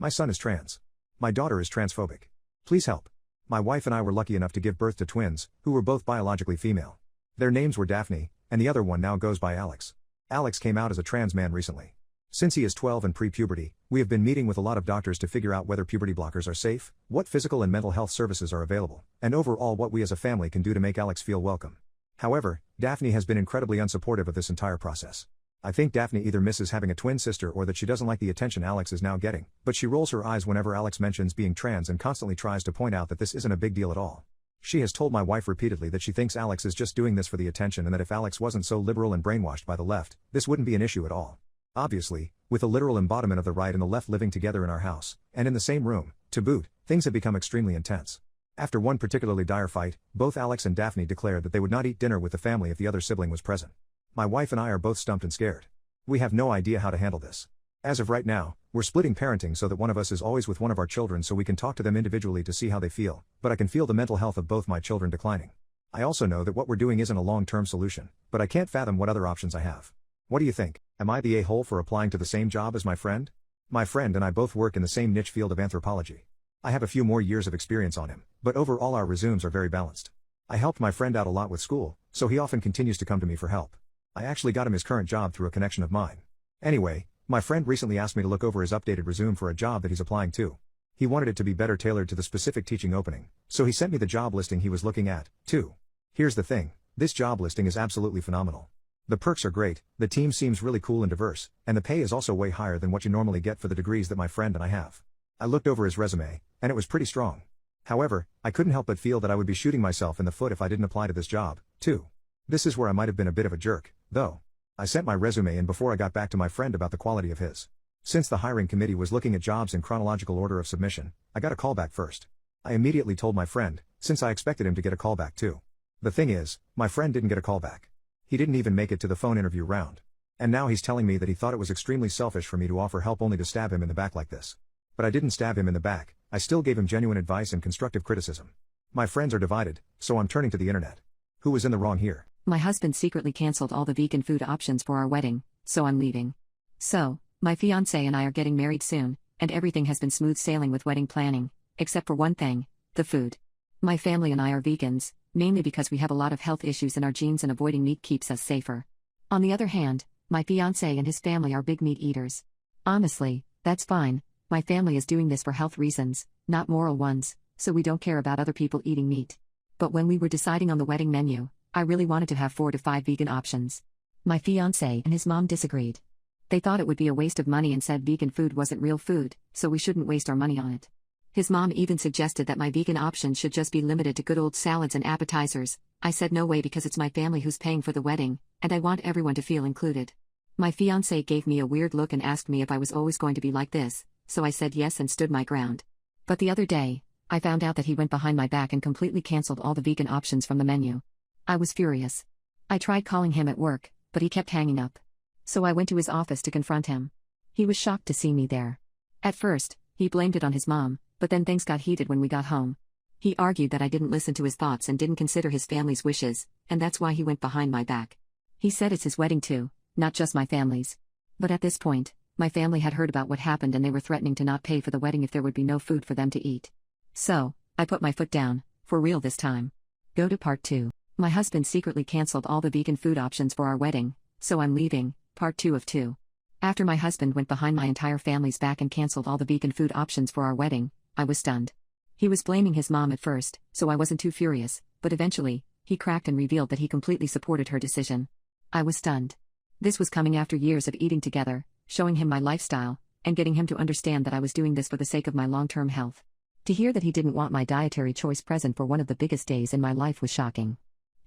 My son is trans. My daughter is transphobic. Please help. My wife and I were lucky enough to give birth to twins, who were both biologically female. Their names were Daphne, and the other one now goes by Alex. Alex came out as a trans man recently. Since he is 12 and pre-puberty, we have been meeting with a lot of doctors to figure out whether puberty blockers are safe, what physical and mental health services are available, and overall what we as a family can do to make Alex feel welcome. However, Daphne has been incredibly unsupportive of this entire process. I think Daphne either misses having a twin sister or that she doesn't like the attention Alex is now getting, but she rolls her eyes whenever Alex mentions being trans and constantly tries to point out that this isn't a big deal at all. She has told my wife repeatedly that she thinks Alex is just doing this for the attention and that if Alex wasn't so liberal and brainwashed by the left, this wouldn't be an issue at all. Obviously, with a literal embodiment of the right and the left living together in our house, and in the same room, to boot, things have become extremely intense. After one particularly dire fight, both Alex and Daphne declared that they would not eat dinner with the family if the other sibling was present. My wife and I are both stumped and scared. We have no idea how to handle this. As of right now, we're splitting parenting so that one of us is always with one of our children so we can talk to them individually to see how they feel, but I can feel the mental health of both my children declining. I also know that what we're doing isn't a long-term solution, but I can't fathom what other options I have. What do you think? Am I the a-hole for applying to the same job as my friend? My friend and I both work in the same niche field of anthropology. I have a few more years of experience on him, but overall our resumes are very balanced. I helped my friend out a lot with school, so he often continues to come to me for help. I actually got him his current job through a connection of mine. Anyway, my friend recently asked me to look over his updated resume for a job that he's applying to. He wanted it to be better tailored to the specific teaching opening, so he sent me the job listing he was looking at, too. Here's the thing, this job listing is absolutely phenomenal. The perks are great, the team seems really cool and diverse, and the pay is also way higher than what you normally get for the degrees that my friend and I have. I looked over his resume, and it was pretty strong. However, I couldn't help but feel that I would be shooting myself in the foot if I didn't apply to this job, too. This is where I might have been a bit of a jerk, though. I sent my resume in before I got back to my friend about the quality of his. Since the hiring committee was looking at jobs in chronological order of submission, I got a call back first. I immediately told my friend, since I expected him to get a call back too. The thing is, my friend didn't get a call back. He didn't even make it to the phone interview round. And now he's telling me that he thought it was extremely selfish for me to offer help only to stab him in the back like this. But I didn't stab him in the back, I still gave him genuine advice and constructive criticism. My friends are divided, so I'm turning to the internet. Who was in the wrong here? My husband secretly canceled all the vegan food options for our wedding, so I'm leaving. So, my fiancé and I are getting married soon, and everything has been smooth sailing with wedding planning, except for one thing, the food. My family and I are vegans, mainly because we have a lot of health issues in our genes and avoiding meat keeps us safer. On the other hand, my fiancé and his family are big meat eaters. Honestly, that's fine, my family is doing this for health reasons, not moral ones, so we don't care about other people eating meat. But when we were deciding on the wedding menu, I really wanted to have 4 to 5 vegan options. My fiancé and his mom disagreed. They thought it would be a waste of money and said vegan food wasn't real food, so we shouldn't waste our money on it. His mom even suggested that my vegan options should just be limited to good old salads and appetizers. I said no way because it's my family who's paying for the wedding, and I want everyone to feel included. My fiancé gave me a weird look and asked me if I was always going to be like this, so I said yes and stood my ground. But the other day, I found out that he went behind my back and completely canceled all the vegan options from the menu. I was furious. I tried calling him at work, but he kept hanging up. So I went to his office to confront him. He was shocked to see me there. At first, he blamed it on his mom, but then things got heated when we got home. He argued that I didn't listen to his thoughts and didn't consider his family's wishes, and that's why he went behind my back. He said it's his wedding too, not just my family's. But at this point, my family had heard about what happened and they were threatening to not pay for the wedding if there would be no food for them to eat. So, I put my foot down, for real this time. Go to part 2. My husband secretly canceled all the vegan food options for our wedding, so I'm leaving, part 2 of 2. After my husband went behind my entire family's back and canceled all the vegan food options for our wedding, I was stunned. He was blaming his mom at first, so I wasn't too furious, but eventually, he cracked and revealed that he completely supported her decision. I was stunned. This was coming after years of eating together, showing him my lifestyle, and getting him to understand that I was doing this for the sake of my long-term health. To hear that he didn't want my dietary choice present for one of the biggest days in my life was shocking.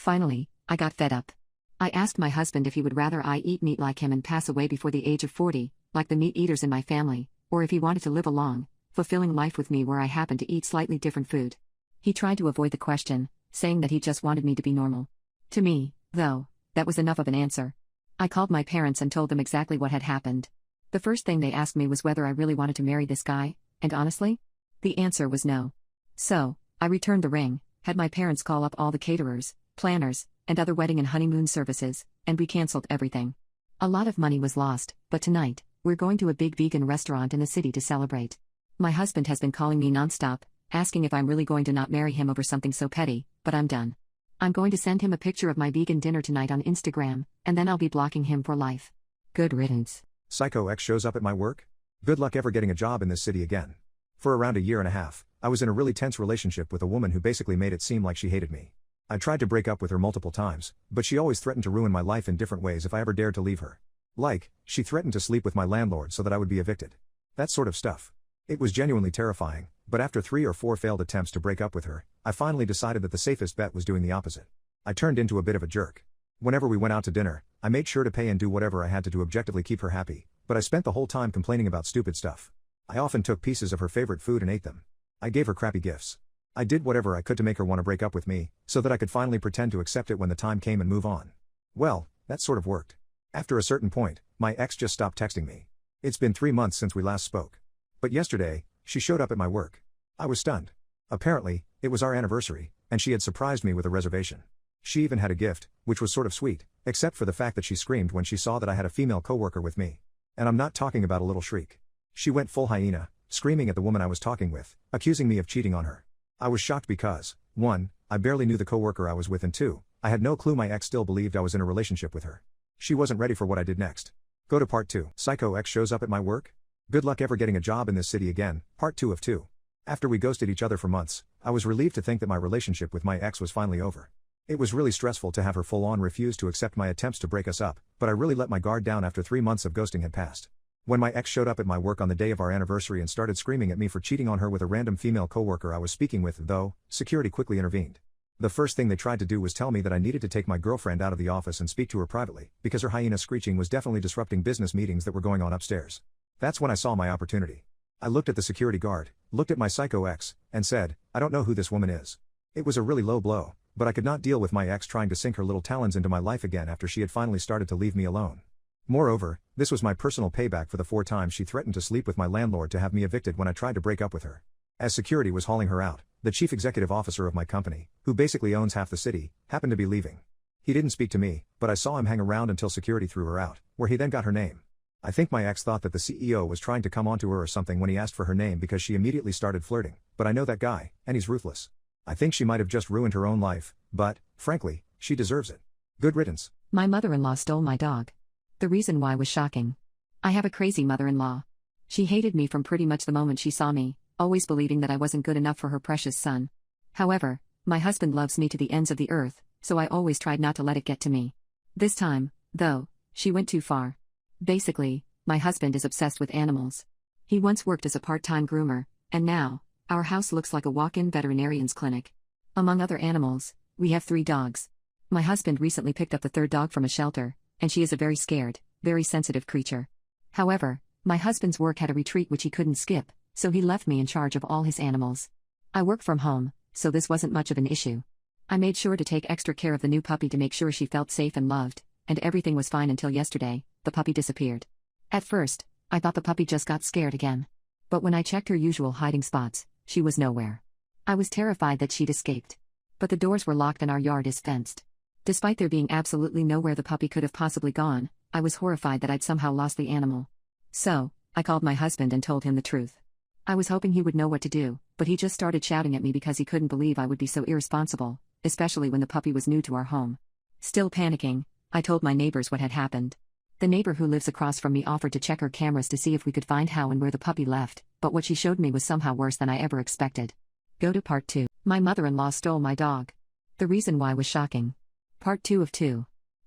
Finally, I got fed up. I asked my husband if he would rather I eat meat like him and pass away before the age of 40, like the meat eaters in my family, or if he wanted to live a long, fulfilling life with me where I happen to eat slightly different food. He tried to avoid the question, saying that he just wanted me to be normal. To me, though, that was enough of an answer. I called my parents and told them exactly what had happened. The first thing they asked me was whether I really wanted to marry this guy, and honestly, the answer was no. So, I returned the ring, had my parents call up all the caterers, planners, and other wedding and honeymoon services, and we canceled everything. A lot of money was lost, but tonight, we're going to a big vegan restaurant in the city to celebrate. My husband has been calling me nonstop, asking if I'm really going to not marry him over something so petty, but I'm done. I'm going to send him a picture of my vegan dinner tonight on Instagram, and then I'll be blocking him for life. Good riddance. Psychö EX shows up at my work? Good luck ever getting a job in this city again. For around a year and a half, I was in a really tense relationship with a woman who basically made it seem like she hated me. I tried to break up with her multiple times, but she always threatened to ruin my life in different ways if I ever dared to leave her. Like, she threatened to sleep with my landlord so that I would be evicted. That sort of stuff. It was genuinely terrifying, but after 3 or 4 failed attempts to break up with her, I finally decided that the safest bet was doing the opposite. I turned into a bit of a jerk. Whenever we went out to dinner, I made sure to pay and do whatever I had to objectively keep her happy, but I spent the whole time complaining about stupid stuff. I often took pieces of her favorite food and ate them. I gave her crappy gifts. I did whatever I could to make her want to break up with me, so that I could finally pretend to accept it when the time came and move on. Well, that sort of worked. After a certain point, my ex just stopped texting me. It's been 3 months since we last spoke. But yesterday, she showed up at my work. I was stunned. Apparently, it was our anniversary, and she had surprised me with a reservation. She even had a gift, which was sort of sweet, except for the fact that she screamed when she saw that I had a female coworker with me. And I'm not talking about a little shriek. She went full hyena, screaming at the woman I was talking with, accusing me of cheating on her. I was shocked because, 1, I barely knew the coworker I was with, and 2, I had no clue my ex still believed I was in a relationship with her. She wasn't ready for what I did next. Go to part 2. Psychö EX shows up at my work? Good luck ever getting a job in this city again, part 2 of 2. After we ghosted each other for months, I was relieved to think that my relationship with my ex was finally over. It was really stressful to have her full-on refuse to accept my attempts to break us up, but I really let my guard down after 3 months of ghosting had passed. When my ex showed up at my work on the day of our anniversary and started screaming at me for cheating on her with a random female coworker I was speaking with, though, security quickly intervened. The first thing they tried to do was tell me that I needed to take my girlfriend out of the office and speak to her privately, because her hyena screeching was definitely disrupting business meetings that were going on upstairs. That's when I saw my opportunity. I looked at the security guard, looked at my Psychö EX, and said, I don't know who this woman is. It was a really low blow, but I could not deal with my ex trying to sink her little talons into my life again after she had finally started to leave me alone. Moreover, this was my personal payback for the 4 times she threatened to sleep with my landlord to have me evicted when I tried to break up with her. As security was hauling her out, the chief executive officer of my company, who basically owns half the city, happened to be leaving. He didn't speak to me, but I saw him hang around until security threw her out, where he then got her name. I think my ex thought that the CEO was trying to come onto her or something when he asked for her name because she immediately started flirting, but I know that guy, and he's ruthless. I think she might have just ruined her own life, but, frankly, she deserves it. Good riddance. My mother-in-law stole my dog. The reason why was shocking. I have a crazy mother-in-law. She hated me from pretty much the moment she saw me, always believing that I wasn't good enough for her precious son. However, my husband loves me to the ends of the earth, so I always tried not to let it get to me. This time, though, she went too far. Basically, my husband is obsessed with animals. He once worked as a part-time groomer, and now, our house looks like a walk-in veterinarian's clinic. Among other animals, we have 3 dogs. My husband recently picked up the 3rd dog from a shelter, and she is a very scared, very sensitive creature. However, my husband's work had a retreat which he couldn't skip, so he left me in charge of all his animals. I work from home, so this wasn't much of an issue. I made sure to take extra care of the new puppy to make sure she felt safe and loved, and everything was fine until yesterday. The puppy disappeared. At first, I thought the puppy just got scared again. But when I checked her usual hiding spots, she was nowhere. I was terrified that she'd escaped. But the doors were locked and our yard is fenced. Despite there being absolutely nowhere the puppy could have possibly gone, I was horrified that I'd somehow lost the animal. So, I called my husband and told him the truth. I was hoping he would know what to do, but he just started shouting at me because he couldn't believe I would be so irresponsible, especially when the puppy was new to our home. Still panicking, I told my neighbors what had happened. The neighbor who lives across from me offered to check her cameras to see if we could find how and where the puppy left, but what she showed me was somehow worse than I ever expected. Go to part 2. My mother-in-law stole my dog. The reason why was shocking. Part 2 of 2.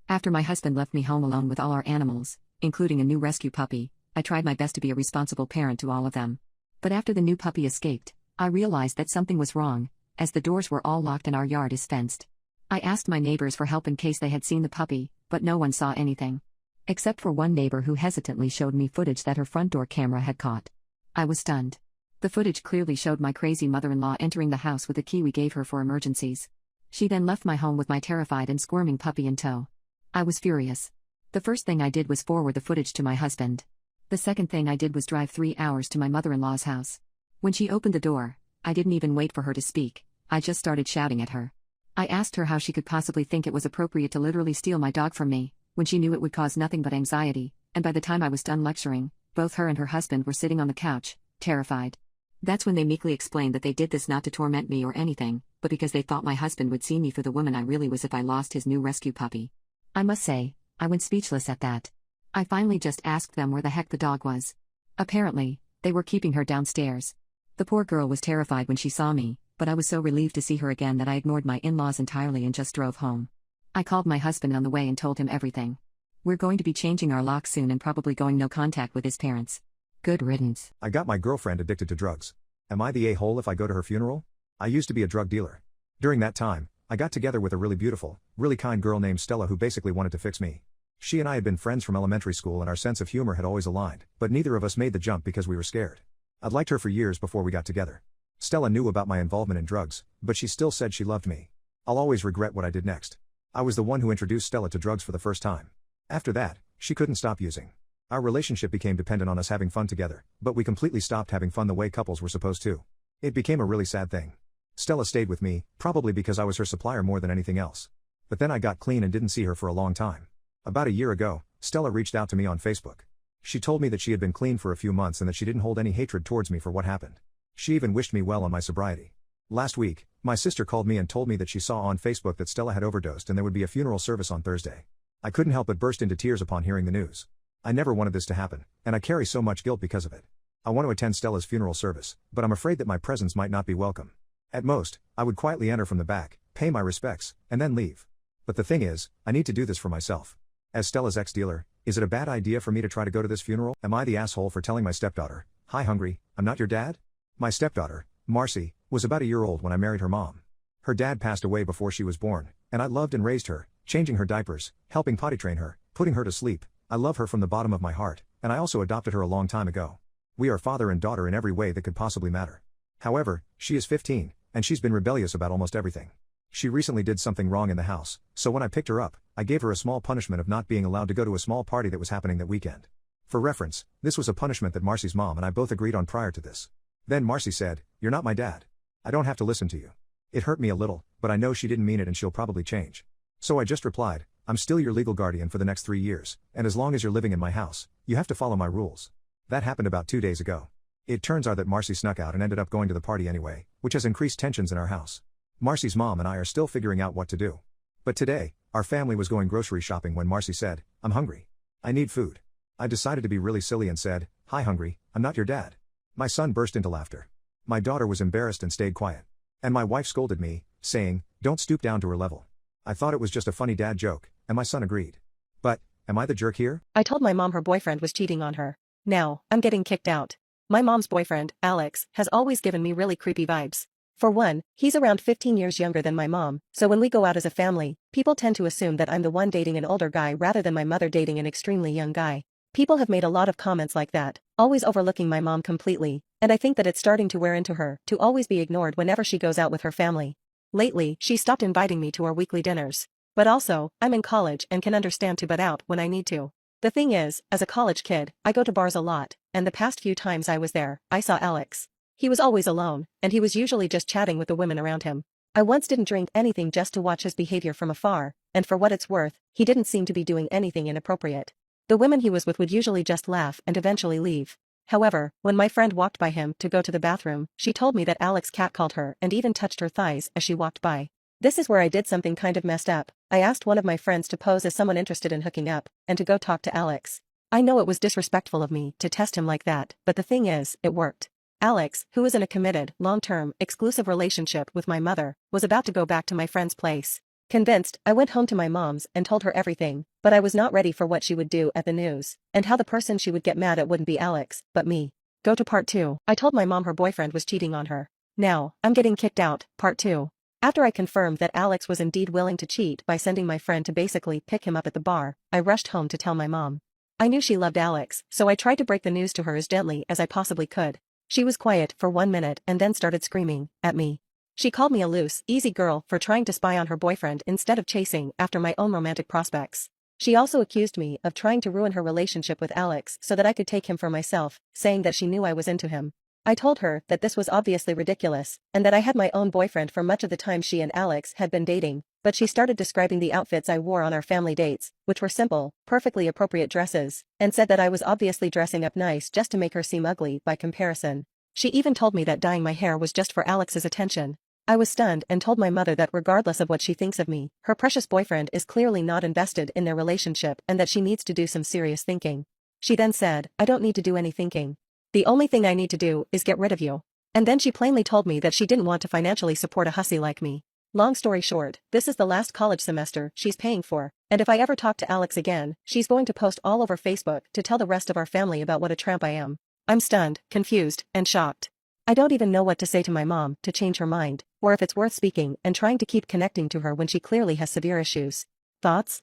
After my husband left me home alone with all our animals, including a new rescue puppy, I tried my best to be a responsible parent to all of them. But after the new puppy escaped, I realized that something was wrong, as the doors were all locked and our yard is fenced. I asked my neighbors for help in case they had seen the puppy, but no one saw anything. Except for one neighbor who hesitantly showed me footage that her front door camera had caught. I was stunned. The footage clearly showed my crazy mother-in-law entering the house with a key we gave her for emergencies. She then left my home with my terrified and squirming puppy in tow. I was furious. The first thing I did was forward the footage to my husband. The second thing I did was drive 3 hours to my mother-in-law's house. When she opened the door, I didn't even wait for her to speak, I just started shouting at her. I asked her how she could possibly think it was appropriate to literally steal my dog from me, when she knew it would cause nothing but anxiety, and by the time I was done lecturing, both her and her husband were sitting on the couch, terrified. That's when they meekly explained that they did this not to torment me or anything, but because they thought my husband would see me for the woman I really was if I lost his new rescue puppy. I must say, I went speechless at that. I finally just asked them where the heck the dog was. Apparently, they were keeping her downstairs. The poor girl was terrified when she saw me, but I was so relieved to see her again that I ignored my in-laws entirely and just drove home. I called my husband on the way and told him everything. We're going to be changing our lock soon and probably going no contact with his parents. Good riddance. I got my girlfriend addicted to drugs. Am I the a-hole if I go to her funeral? I used to be a drug dealer. During that time, I got together with a really beautiful, really kind girl named Stella who basically wanted to fix me. She and I had been friends from elementary school and our sense of humor had always aligned, but neither of us made the jump because we were scared. I'd liked her for years before we got together. Stella knew about my involvement in drugs, but she still said she loved me. I'll always regret what I did next. I was the one who introduced Stella to drugs for the first time. After that, she couldn't stop using. Our relationship became dependent on us having fun together, but we completely stopped having fun the way couples were supposed to. It became a really sad thing. Stella stayed with me, probably because I was her supplier more than anything else. But then I got clean and didn't see her for a long time. About a year ago, Stella reached out to me on Facebook. She told me that she had been clean for a few months and that she didn't hold any hatred towards me for what happened. She even wished me well on my sobriety. Last week, my sister called me and told me that she saw on Facebook that Stella had overdosed and there would be a funeral service on Thursday. I couldn't help but burst into tears upon hearing the news. I never wanted this to happen, and I carry so much guilt because of it. I want to attend Stella's funeral service, but I'm afraid that my presence might not be welcome. At most, I would quietly enter from the back, pay my respects, and then leave. But the thing is, I need to do this for myself. As Stella's ex-dealer, is it a bad idea for me to try to go to this funeral? Am I the asshole for telling my stepdaughter, "Hi hungry, I'm not your dad"? My stepdaughter, Marcy, was about a year old when I married her mom. Her dad passed away before she was born, and I loved and raised her, changing her diapers, helping potty train her, putting her to sleep. I love her from the bottom of my heart, and I also adopted her a long time ago. We are father and daughter in every way that could possibly matter. However, she is 15, and she's been rebellious about almost everything. She recently did something wrong in the house, so when I picked her up, I gave her a small punishment of not being allowed to go to a small party that was happening that weekend. For reference, this was a punishment that Marcy's mom and I both agreed on prior to this. Then Marcy said, "You're not my dad. I don't have to listen to you." It hurt me a little, but I know she didn't mean it and she'll probably change. So I just replied, "I'm still your legal guardian for the next 3 years, and as long as you're living in my house, you have to follow my rules." That happened about 2 days ago. It turns out that Marcy snuck out and ended up going to the party anyway, which has increased tensions in our house. Marcy's mom and I are still figuring out what to do. But today, our family was going grocery shopping when Marcy said, "I'm hungry. I need food." I decided to be really silly and said, "Hi hungry, I'm not your dad." My son burst into laughter. My daughter was embarrassed and stayed quiet. And my wife scolded me, saying, "Don't stoop down to her level." I thought it was just a funny dad joke, and my son agreed. But, am I the jerk here? I told my mom her boyfriend was cheating on her. Now, I'm getting kicked out. My mom's boyfriend, Alex, has always given me really creepy vibes. For one, he's around 15 years younger than my mom, so when we go out as a family, people tend to assume that I'm the one dating an older guy rather than my mother dating an extremely young guy. People have made a lot of comments like that, always overlooking my mom completely, and I think that it's starting to wear into her to always be ignored whenever she goes out with her family. Lately, she stopped inviting me to our weekly dinners. But also, I'm in college and can understand to butt out when I need to. The thing is, as a college kid, I go to bars a lot, and the past few times I was there, I saw Alex. He was always alone, and he was usually just chatting with the women around him. I once didn't drink anything just to watch his behavior from afar, and for what it's worth, he didn't seem to be doing anything inappropriate. The women he was with would usually just laugh and eventually leave. However, when my friend walked by him to go to the bathroom, she told me that Alex catcalled her and even touched her thighs as she walked by. This is where I did something kind of messed up. I asked one of my friends to pose as someone interested in hooking up, and to go talk to Alex. I know it was disrespectful of me to test him like that, but the thing is, it worked. Alex, who was in a committed, long-term, exclusive relationship with my mother, was about to go back to my friend's place. Convinced, I went home to my mom's and told her everything, but I was not ready for what she would do at the news, and how the person she would get mad at wouldn't be Alex, but me. Go to part 2. I told my mom her boyfriend was cheating on her. Now, I'm getting kicked out, part 2. After I confirmed that Alex was indeed willing to cheat by sending my friend to basically pick him up at the bar, I rushed home to tell my mom. I knew she loved Alex, so I tried to break the news to her as gently as I possibly could. She was quiet for 1 minute and then started screaming at me. She called me a loose, easy girl for trying to spy on her boyfriend instead of chasing after my own romantic prospects. She also accused me of trying to ruin her relationship with Alex so that I could take him for myself, saying that she knew I was into him. I told her that this was obviously ridiculous, and that I had my own boyfriend for much of the time she and Alex had been dating, but she started describing the outfits I wore on our family dates, which were simple, perfectly appropriate dresses, and said that I was obviously dressing up nice just to make her seem ugly by comparison. She even told me that dyeing my hair was just for Alex's attention. I was stunned and told my mother that regardless of what she thinks of me, her precious boyfriend is clearly not invested in their relationship and that she needs to do some serious thinking. She then said, "I don't need to do any thinking. The only thing I need to do is get rid of you." And then she plainly told me that she didn't want to financially support a hussy like me. Long story short, this is the last college semester she's paying for, and if I ever talk to Alex again, she's going to post all over Facebook to tell the rest of our family about what a tramp I am. I'm stunned, confused, and shocked. I don't even know what to say to my mom to change her mind, or if it's worth speaking and trying to keep connecting to her when she clearly has severe issues. Thoughts?